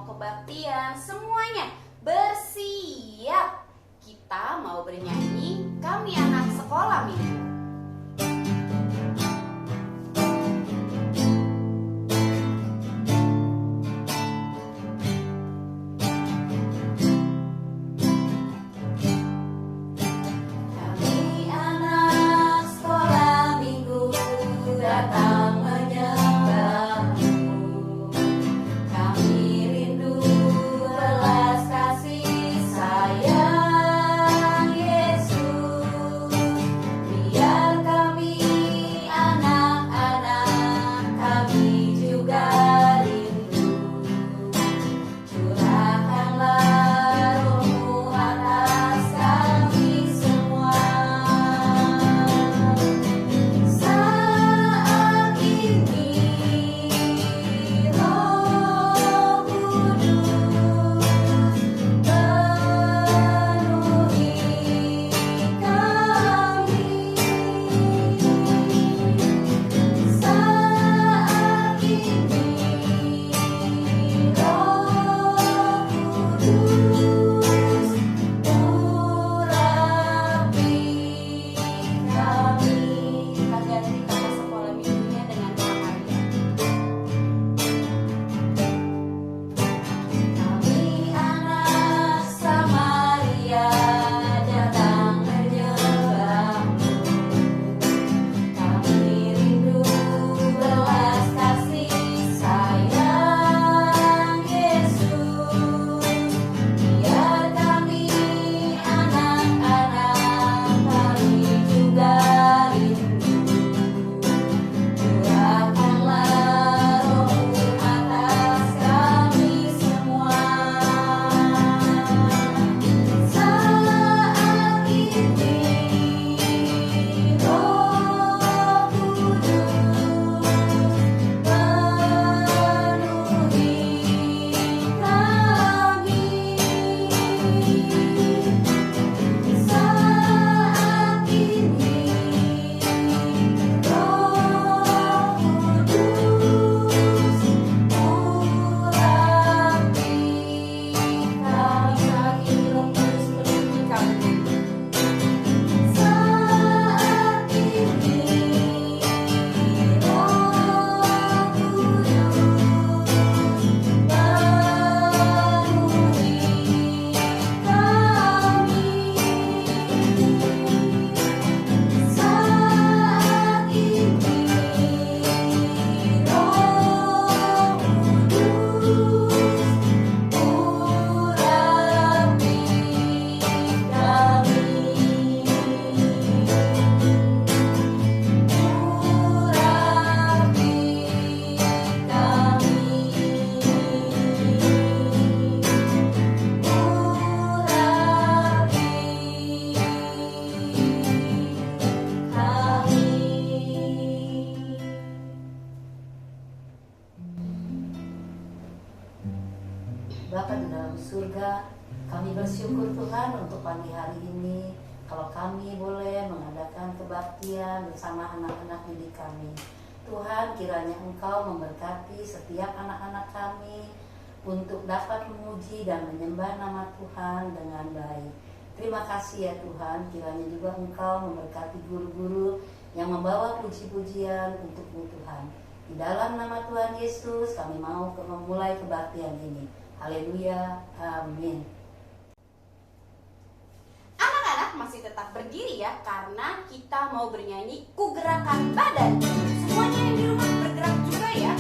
kebaktian, semuanya bersiap. Kita mau bernyanyi Kami Anak Sekolah Minggu. Kami anak sekolah minggu datang menyembahmu. Kami rindu belas kasih sayang Yesus. Biar kami anak-anak kami juga rindu. Curahkanlah rohmu atas kami semua. Saat ini Roh Kudus penuhi kami. Saat ini Roh Kudus urapi kami. Kita ganti kata sekolah minggunya dengan Maria. Kami anak Samaria datang menyembahmu. Kami rindu belas kasih sayang Yesus. Biar kami anak-anak kami juga rindu. Curahkanlah rohmu atas kami semua. Saat ini Roh Kudus penuhi kami. Saat ini Roh Kudus urapi kami. Saat ini Roh Kudus penuhi kami. Saat ini Roh Kudus Bapa di dalam surga, kami bersyukur Tuhan untuk pagi hari ini kalau kami boleh mengadakan kebaktian bersama anak-anak didik kami. Tuhan, kiranya Engkau memberkati setiap anak-anak kami untuk dapat memuji dan menyembah nama Tuhan dengan baik. Terima kasih ya Tuhan, kiranya juga Engkau memberkati guru-guru yang membawa puji-pujian untuk-Mu Tuhan. Di dalam nama Tuhan Yesus kami mau memulai kebaktian ini. Haleluya, amin. Anak-anak masih tetap berdiri ya, karena kita mau bernyanyi Ku Gerakan Badan. Semuanya yang di rumah bergerak juga ya.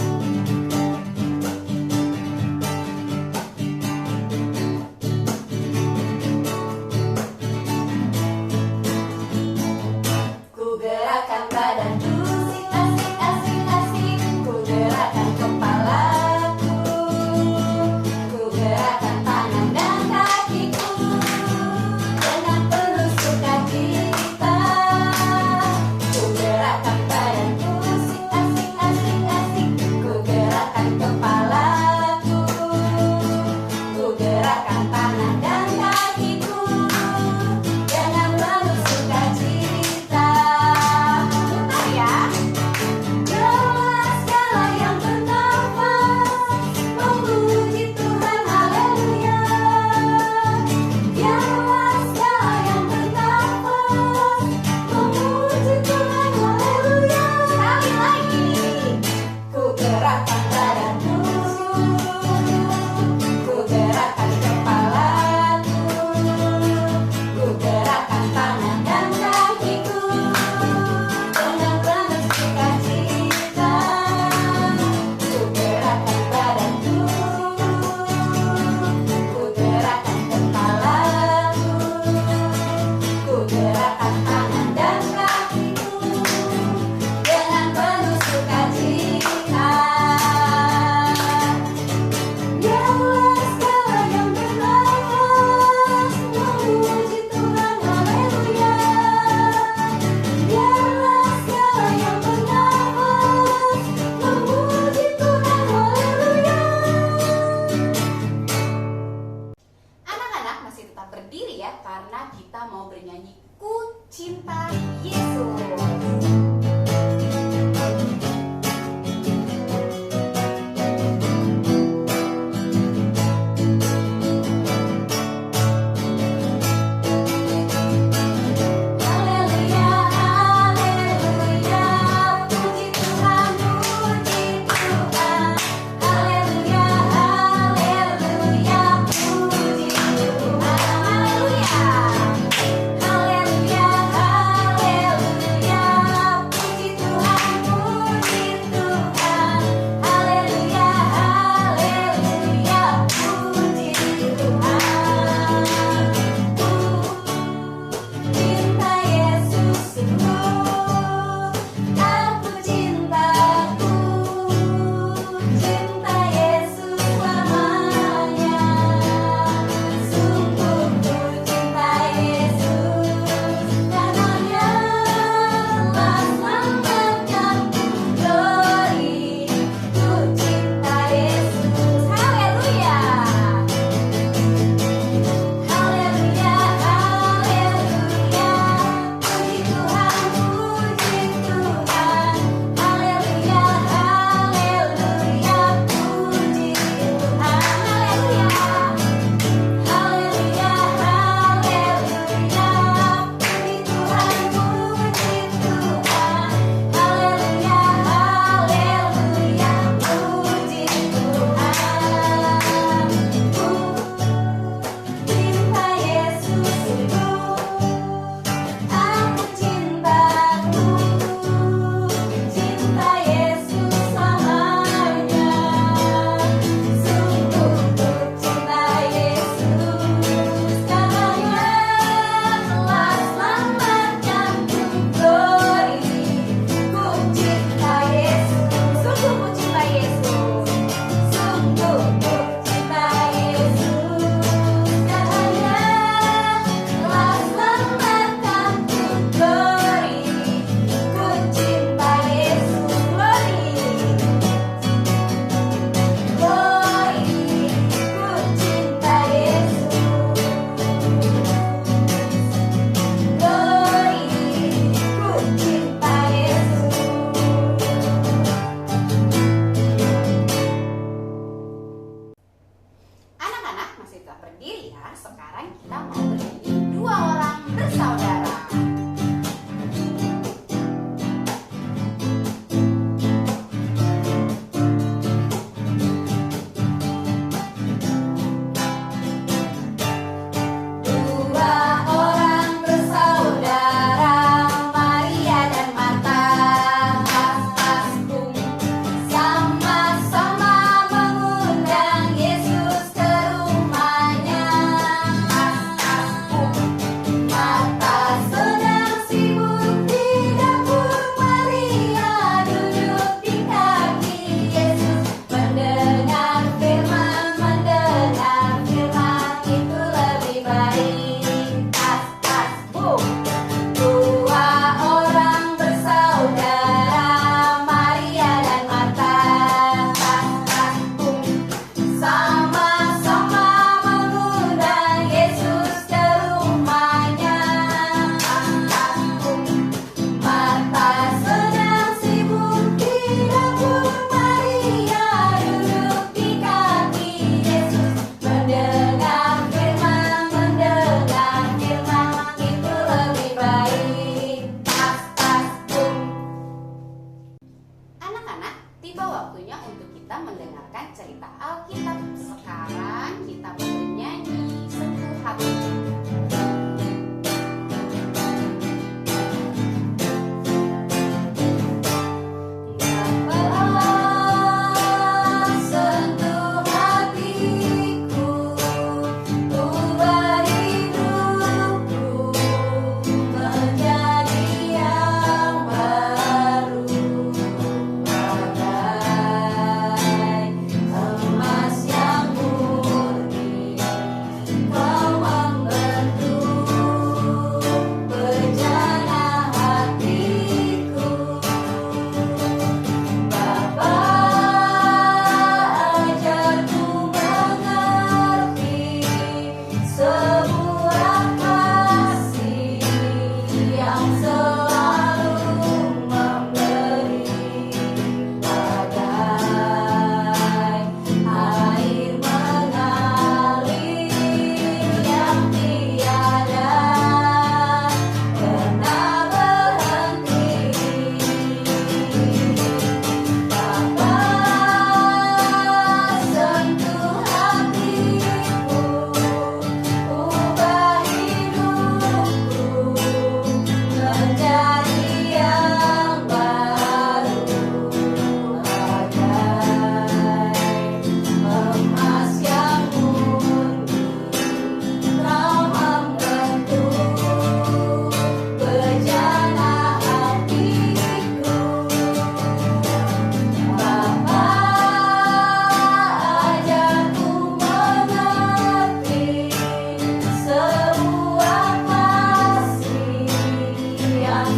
cinta Yesus. Haleluya, haleluya, puji Tuhan, puji Tuhan. Haleluya, haleluya, puji Tuhan. Haleluya. Haleluya, haleluya,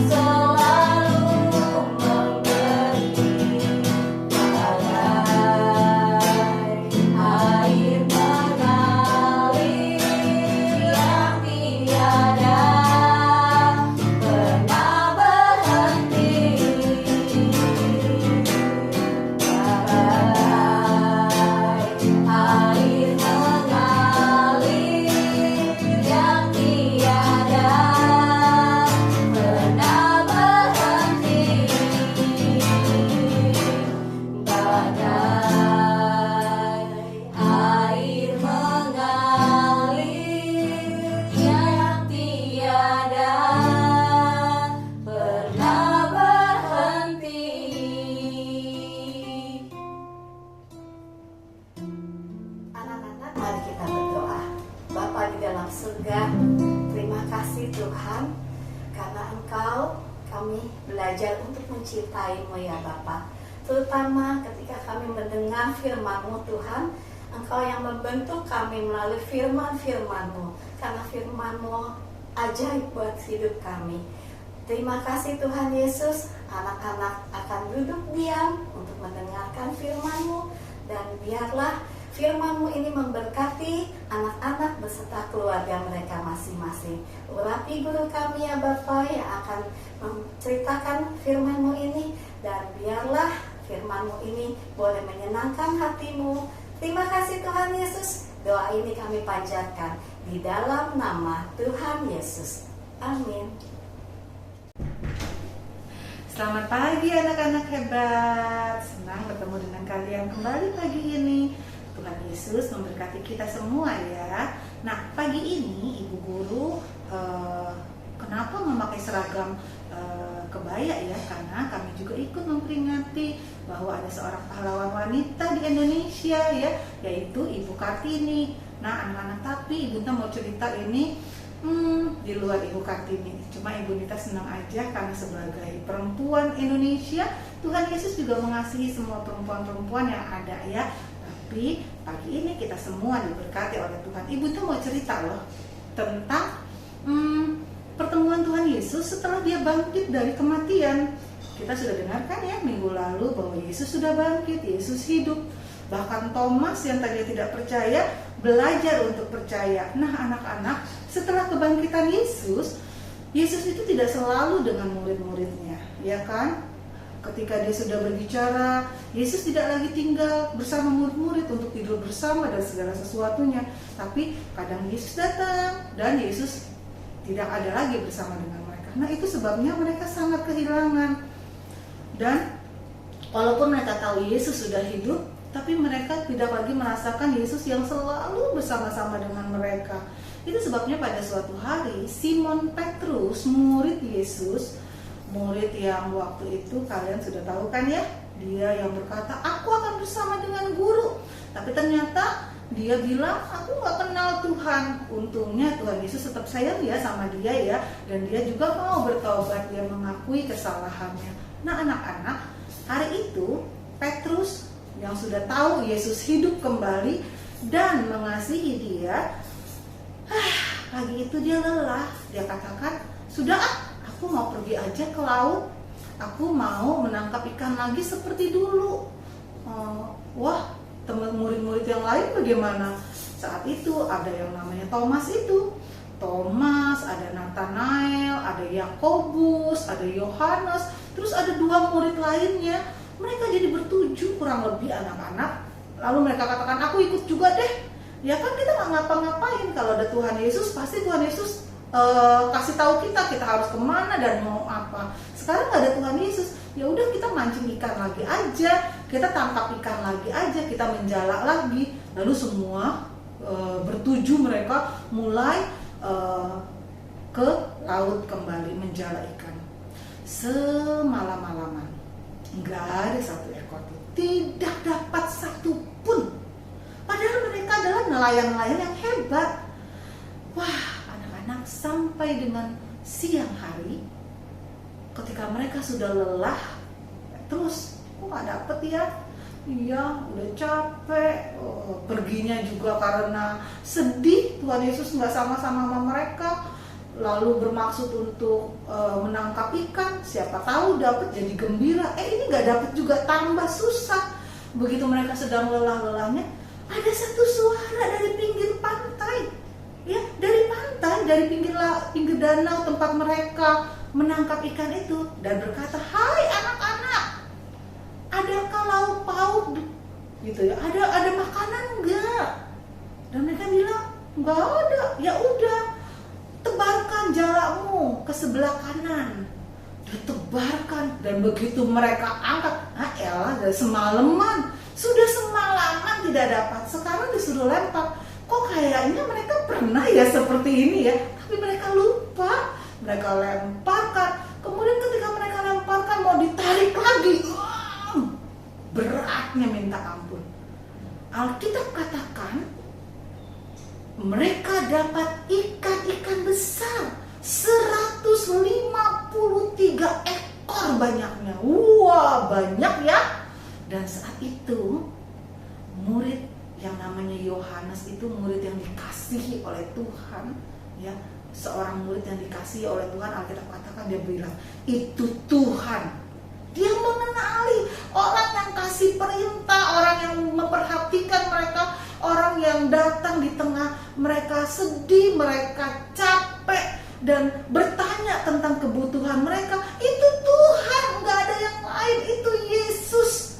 selalu memberi bagai air mengalir yang tiada pernah berhenti, bagai air mengalir yang tiada pernah berhenti, bagai air mengalir yang tiada pernah berhenti. Anak-anak, mari kita berdoa. Bapa di dalam surga, terima kasih Tuhan, karena Engkau kami belajar untuk mencintai-Mu ya Bapa. Terutama ketika kami mendengar firman-Mu Tuhan, Engkau yang membentuk kami melalui firman-firman-Mu, karena firman-Mu ajaib buat hidup kami. Terima kasih Tuhan Yesus, anak-anak akan duduk diam untuk mendengarkan firman-Mu, dan biarlah firman-Mu ini memberkati anak-anak beserta keluarga mereka masing-masing. Urapi guru kami ya Bapa yang akan menceritakan firman-Mu ini, dan biarlah firman-Mu ini boleh menyenangkan hati-Mu. Terima kasih Tuhan Yesus. Doa ini kami panjatkan di dalam nama Tuhan Yesus. Amin. Selamat pagi anak-anak hebat. Senang bertemu dengan kalian kembali pagi ini. Tuhan Yesus memberkati kita semua ya. Nah, pagi ini Ibu Guru kenapa memakai seragam kebaya ya? Karena kami juga ikut memperingati bahwa ada seorang pahlawan wanita di Indonesia ya, yaitu Ibu Kartini. Nah, anak-anak, tapi Ibu Nita mau cerita ini di luar Ibu Kartini. Cuma Ibu Nita senang aja karena sebagai perempuan Indonesia, Tuhan Yesus juga mengasihi semua perempuan-perempuan yang ada ya. Tapi pagi ini kita semua diberkati oleh Tuhan. Ibu Nita mau cerita loh tentang pertemuan Tuhan Yesus setelah dia bangkit dari kematian. Kita sudah dengarkan ya minggu lalu bahwa Yesus sudah bangkit, Yesus hidup. Bahkan Thomas yang tadinya tidak percaya belajar untuk percaya. Nah anak-anak, setelah kebangkitan Yesus, Yesus itu tidak selalu dengan murid-muridnya, ya kan? Ketika dia sudah berbicara, Yesus tidak lagi tinggal bersama murid-murid untuk tidur bersama dan segala sesuatunya. Tapi kadang Yesus datang dan Yesus tidak ada lagi bersama dengan mereka. Nah itu sebabnya mereka sangat kehilangan. Dan walaupun mereka tahu Yesus sudah hidup, tapi mereka tidak lagi merasakan Yesus yang selalu bersama-sama dengan mereka. Itu sebabnya pada suatu hari Simon Petrus, murid Yesus, murid yang waktu itu kalian sudah tahu kan ya, dia yang berkata, aku akan bersama dengan guru. Tapi ternyata dia bilang, aku gak kenal Tuhan. Untungnya Tuhan Yesus tetap sayang ya sama dia ya, dan dia juga mau bertobat, dia mengakui kesalahannya. Nah anak-anak, hari itu Petrus yang sudah tahu Yesus hidup kembali dan mengasihi dia, pagi itu dia lelah. Dia katakan, sudah aku mau pergi aja ke laut, aku mau menangkap ikan lagi seperti dulu. Wah, teman murid-murid yang lain bagaimana? Saat itu ada yang namanya Thomas itu. Thomas, ada Nathanael, ada Yakobus, ada Yohanes, terus ada dua murid lainnya. Mereka jadi bertujuh kurang lebih anak-anak. Lalu mereka katakan, aku ikut juga deh. Ya kan kita nggak ngapa-ngapain, kalau ada Tuhan Yesus pasti Tuhan Yesus kasih tahu kita harus kemana dan mau apa. Sekarang nggak ada Tuhan Yesus, ya udah kita mancing ikan lagi aja, kita tangkap ikan lagi aja, kita menjala lagi. Lalu semua bertujuh mereka mulai ke laut kembali menjala ikan. Semalam-malaman nggak ada satu ekor pun, tidak dapat satu pun. Padahal mereka adalah nelayan-nelayan yang hebat. Wah, anak-anak, sampai dengan siang hari, ketika mereka sudah lelah, terus kok nggak dapet ya? Iya, udah capek. Perginya juga karena sedih Tuhan Yesus nggak sama-sama sama mereka. lalu bermaksud untuk menangkap ikan, siapa tahu dapat jadi gembira. Ini nggak dapat juga, tambah susah. Begitu mereka sedang lelah-lelahnya, ada satu suara dari pinggir pantai, ya, dari pantai, dari pinggir danau tempat mereka menangkap ikan itu, dan berkata, "Hai anak-anak, adakah lauk pauk?" Gitu ya, ada makanan enggak? Dan mereka bilang, "Enggak ada." "Ya udah, tebarkan jalamu ke sebelah kanan." Ditebarkan, dan begitu mereka angkat, elah, dari semalaman, sudah semalaman tidak dapat, sekarang disuruh lempar. Kok kayaknya mereka pernah ya seperti ini ya, tapi mereka lupa. Mereka lemparkan, kemudian ketika mereka lemparkan mau ditarik lagi, beratnya minta ampun. Alkitab katakan mereka dapat ikan-ikan besar 153 ekor banyaknya. Wah, banyak ya. Dan saat itu murid yang namanya Yohanes itu murid yang dikasihi oleh Tuhan, ya, seorang murid yang dikasihi oleh Tuhan. Alkitab katakan dia bilang, "Itu Tuhan." Dia mengenali orang yang kasih perintah, orang yang memperhatikan mereka, orang yang datang di tengah mereka sedih, mereka capek, dan bertanya tentang kebutuhan mereka. Itu Tuhan, nggak ada yang lain, itu Yesus.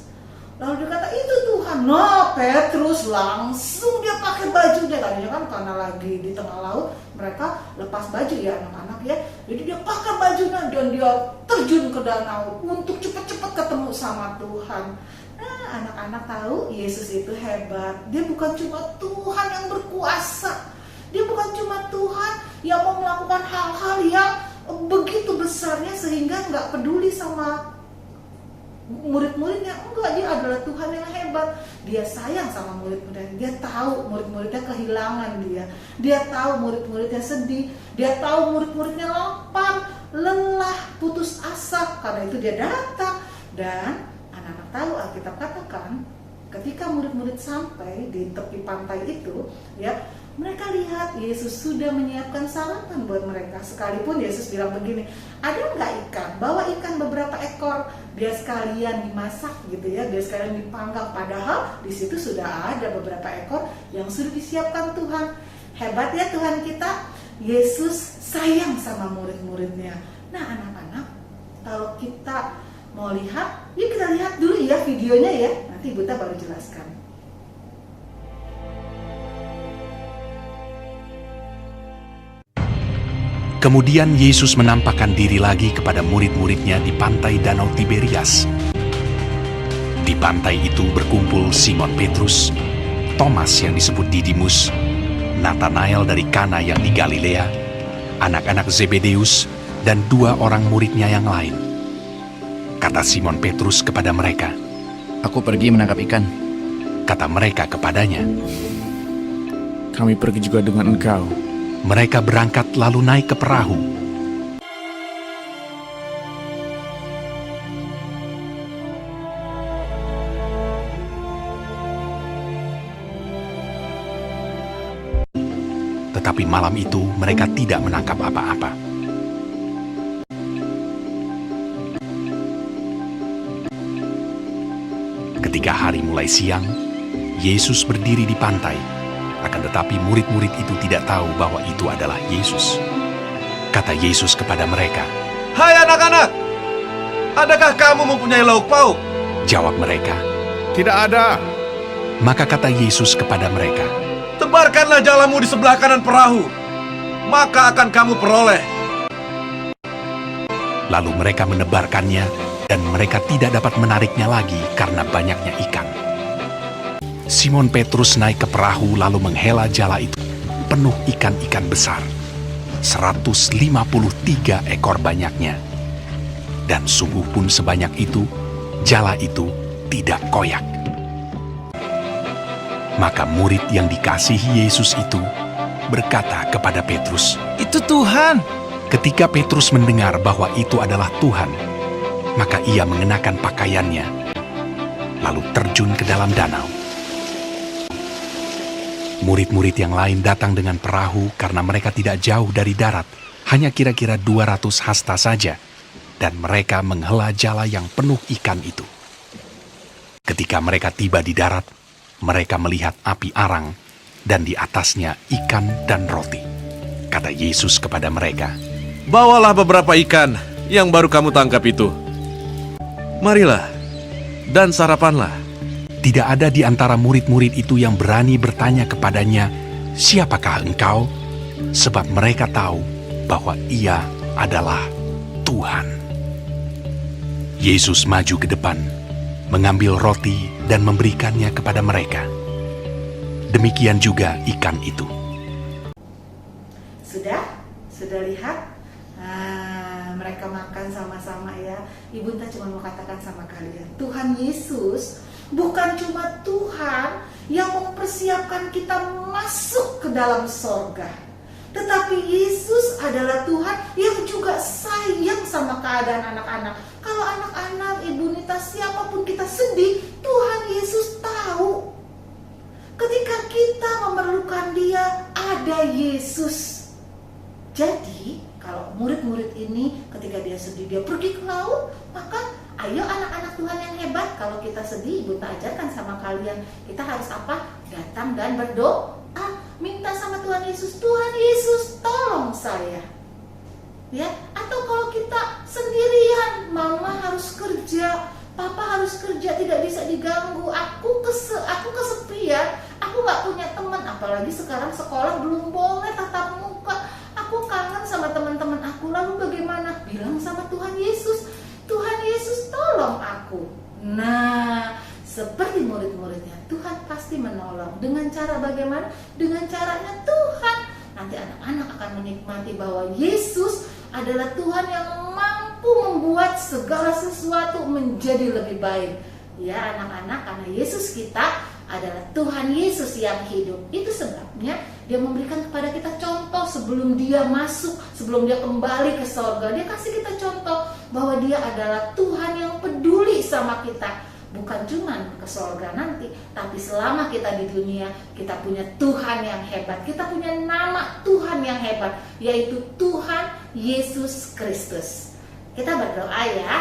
Lalu dia kata, "Itu Tuhan." Nah, Petrus langsung dia pakai bajunya. Tadinya kan karena lagi di tengah laut, mereka lepas baju ya anak-anak ya. Jadi dia pakai bajunya dan dia terjun ke danau untuk cepat-cepat ketemu sama Tuhan. Nah, anak-anak tahu Yesus itu hebat. Dia bukan cuma Tuhan yang berkuasa. Dia bukan cuma Tuhan yang mau melakukan hal-hal yang begitu besarnya sehingga nggak peduli sama murid-muridnya. Enggak, dia adalah Tuhan yang hebat. Dia sayang sama murid-muridnya. Dia tahu murid-muridnya kehilangan dia. Dia tahu murid-muridnya sedih. Dia tahu murid-muridnya lapar, lelah, putus asa. Karena itu dia datang. Dan anak-anak tahu, Alkitab katakan ketika murid-murid sampai di tepi pantai itu, ya, mereka lihat Yesus sudah menyiapkan sarapan buat mereka. Sekalipun Yesus bilang begini, "Ada nggak ikan? Bawa ikan beberapa ekor, biar sekalian dimasak gitu ya, biar sekalian dipanggang." Padahal di situ sudah ada beberapa ekor yang sudah disiapkan Tuhan. Hebat ya Tuhan kita. Yesus sayang sama murid-muridnya. Nah anak-anak, kalau kita mau lihat, yuk kita lihat dulu ya videonya ya. Nanti Buta baru jelaskan. Kemudian Yesus menampakkan diri lagi kepada murid-muridnya di pantai Danau Tiberias. Di pantai itu berkumpul Simon Petrus, Thomas yang disebut Didimus, Nathanael dari Kana yang di Galilea, anak-anak Zebedeus, dan 2 orang muridnya yang lain. Kata Simon Petrus kepada mereka, "Aku pergi menangkap ikan." Kata mereka kepadanya, "Kami pergi juga dengan engkau." Mereka berangkat lalu naik ke perahu. Tetapi malam itu mereka tidak menangkap apa-apa. Ketika hari mulai siang, Yesus berdiri di pantai. Akan tetapi murid-murid itu tidak tahu bahwa itu adalah Yesus. Kata Yesus kepada mereka, "Hai anak-anak, adakah kamu mempunyai lauk pauk?" Jawab mereka, "Tidak ada." Maka kata Yesus kepada mereka, "Tebarkanlah jalamu di sebelah kanan perahu, maka akan kamu peroleh." Lalu mereka menebarkannya, dan mereka tidak dapat menariknya lagi karena banyaknya ikan. Simon Petrus naik ke perahu lalu menghela jala itu, penuh ikan-ikan besar, 153 ekor banyaknya. Dan sungguh pun sebanyak itu, jala itu tidak koyak. Maka murid yang dikasihi Yesus itu berkata kepada Petrus, "Itu Tuhan." Ketika Petrus mendengar bahwa itu adalah Tuhan, maka ia mengenakan pakaiannya, lalu terjun ke dalam danau. Murid-murid yang lain datang dengan perahu karena mereka tidak jauh dari darat, hanya kira-kira 200 hasta saja, dan mereka menghela jala yang penuh ikan itu. Ketika mereka tiba di darat, mereka melihat api arang, dan di atasnya ikan dan roti. Kata Yesus kepada mereka, Bawalah beberapa ikan yang baru kamu tangkap itu. Marilah, dan sarapanlah. tidak ada di antara murid-murid itu yang berani bertanya kepadanya, "Siapakah engkau?" Sebab mereka tahu bahwa ia adalah Tuhan. Yesus maju ke depan, mengambil roti dan memberikannya kepada mereka. Demikian juga ikan itu. Sudah lihat? Nah, mereka makan sama-sama ya. Ibu entah cuma mau katakan sama kalian, Tuhan Yesus bukan cuma Tuhan yang mempersiapkan kita masuk ke dalam sorga, tetapi Yesus adalah Tuhan yang juga sayang sama keadaan anak-anak. Kalau anak-anak, Ibu Nita, siapapun kita sedih, Tuhan Yesus tahu. Ketika kita memerlukan Dia, ada Yesus. Jadi, kalau murid-murid ini ketika dia sedih, dia pergi ke laut, maka ayo anak-anak Tuhan yang hebat, kalau kita sedih, Ibu tak ajarkan sama kalian, kita harus apa? Datang dan berdoa, minta sama Tuhan Yesus, Tuhan Yesus tolong saya. Ya, atau kalau kita sendirian, mama harus kerja, papa harus kerja, tidak bisa diganggu, aku kesepian, aku nggak punya teman, apalagi sekarang sekolah belum boleh tatap muka, aku kangen sama teman-teman aku, lalu bagaimana? Bilang sama Tuhan Yesus, Tuhan Yesus tolong aku. Nah, seperti murid-muridnya, Tuhan pasti menolong. Dengan cara bagaimana? Dengan caranya Tuhan. Nanti anak-anak akan menikmati bahwa Yesus adalah Tuhan yang mampu membuat segala sesuatu menjadi lebih baik. Ya anak-anak, karena Yesus kita adalah Tuhan Yesus yang hidup. Itu sebabnya Dia memberikan kepada kita contoh sebelum Dia masuk, sebelum Dia kembali ke sorga. Dia kasih kita contoh bahwa Dia adalah Tuhan yang peduli sama kita. Bukan cuma ke sorga nanti, tapi selama kita di dunia, kita punya Tuhan yang hebat. Kita punya nama Tuhan yang hebat, yaitu Tuhan Yesus Kristus. Kita berdoa ya.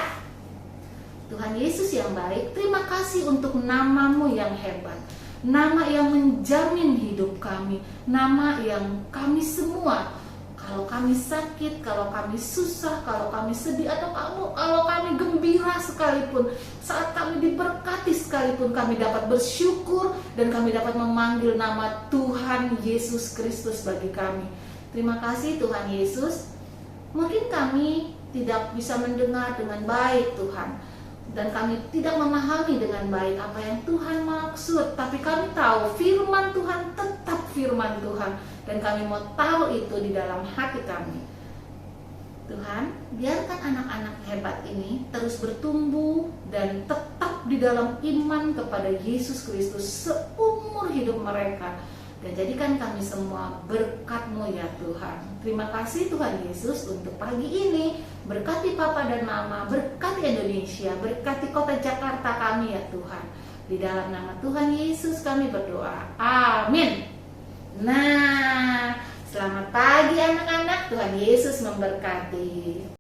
Tuhan Yesus yang baik, terima kasih untuk nama-Mu yang hebat, nama yang menjamin hidup kami, nama yang kami semua, kalau kami sakit, kalau kami susah, kalau kami sedih, atau kalau kami gembira sekalipun, saat kami diberkati sekalipun, kami dapat bersyukur dan kami dapat memanggil nama Tuhan Yesus Kristus bagi kami. Terima kasih Tuhan Yesus. Mungkin kami tidak bisa mendengar dengan baik Tuhan, dan kami tidak memahami dengan baik apa yang Tuhan maksud, tapi kami tahu firman Tuhan tetap firman Tuhan, dan kami mau tahu itu di dalam hati kami. Tuhan, biarkan anak-anak hebat ini terus bertumbuh dan tetap di dalam iman kepada Yesus Kristus seumur hidup mereka, dan jadikan kami semua berkat-Mu ya Tuhan. Terima kasih Tuhan Yesus untuk pagi ini. Berkati Papa dan Mama, berkati Indonesia, berkati kota Jakarta kami ya Tuhan. Di dalam nama Tuhan Yesus kami berdoa. Amin. Nah, selamat pagi anak-anak. Tuhan Yesus memberkati.